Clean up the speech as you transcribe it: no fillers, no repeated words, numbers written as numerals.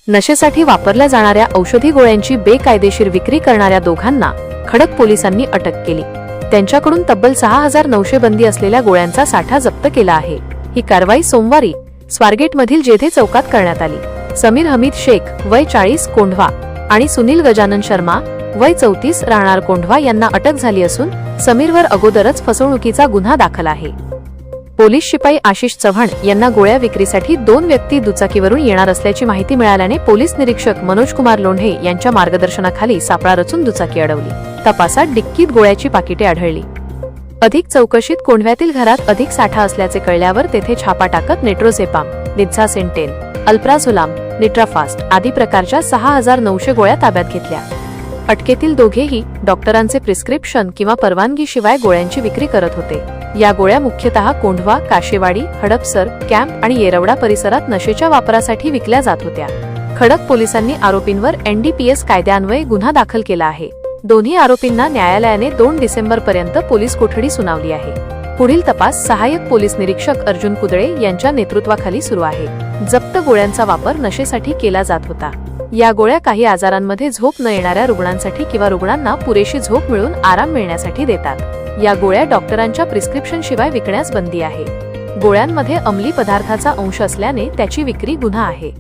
नशेसाठी वापरल्या जाणाऱ्या औषधी गोळ्यांची बेकायदेशीर विक्री करणाऱ्या दोघांना खडक पोलिसांनी अटक केली। त्यांच्याकडून तब्बल 6900 बंदी असलेल्या गोळ्यांचा साठा जप्त केला आहे। ही कारवाई सोमवारी स्वारगेटमधील जेधे चौकात करण्यात आली। समीर हमीद शेख वय 40 कोंढवा आणि सुनील गजानन शर्मा वय 34 राहणार कोंढवा यांना अटक झाली असून समीरवर अगोदरच फसवणुकीचा गुन्हा दाखल आहे। पोलीस शिपाई आशिष चव्हाण यांना गोळ्या विक्रीसाठी 2 व्यक्ती दुचाकीवरून येणार असल्याची माहिती मिळाल्याने पोलीस निरीक्षक मनोज कुमार लोंढे यांच्या मार्गदर्शनाखाली सापळा रचून दुचाकी अडवली। तपासात डिक्कीत गोळ्याची पाकिटे आढळली। अधिक चौकशीत कोंढव्यातील घरात अधिक साठा असल्याचे कळल्यावर तेथे छापा टाकत नेट्रोझेपाम, निझासेंटेन, अल्प्राझोलाम, निट्राफास्ट आदी प्रकारच्या 6900 गोळ्या ताब्यात घेतल्या। अटकेतील दोघेही डॉक्टरांचे प्रिस्क्रिप्शन किंवा परवानगीशिवाय गोळ्यांची विक्री करत होते। या गोळ्या मुख्यतः कोंढवा, काशेवाडी, हडपसर, कॅम्प आणि येरवडा परिसरात नशेच्या वापरासाठी विकल्या जात होत्या। खडक पोलिसांनी आरोपींवर NDPS कायद्यान्वये गुन्हा दाखल केला आहे। दोन्ही आरोपींना न्यायालयाने 2 डिसेंबरपर्यंत पोलीस कोठडी सुनावली आहे। पुढील तपास सहाय्यक पोलीस निरीक्षक अर्जुन कुदळे यांच्या नेतृत्वाखाली सुरू आहे। जप्त गोळ्यांचा वापर नशेसाठी केला जात होता। या गोळ्या काही आजारांमध्ये झोप न येणाऱ्या रुग्णांसाठी किंवा रुग्णांना पुरेशी झोप मिळून आराम मिळण्यासाठी देतात। या गोळ्या डॉक्टरांच्या प्रिस्क्रिप्शन शिवाय विकण्यास बंदी आहे। गोळ्यांमध्ये अंमली पदार्थाचा अंश असल्याने त्याची विक्री गुन्हा आहे।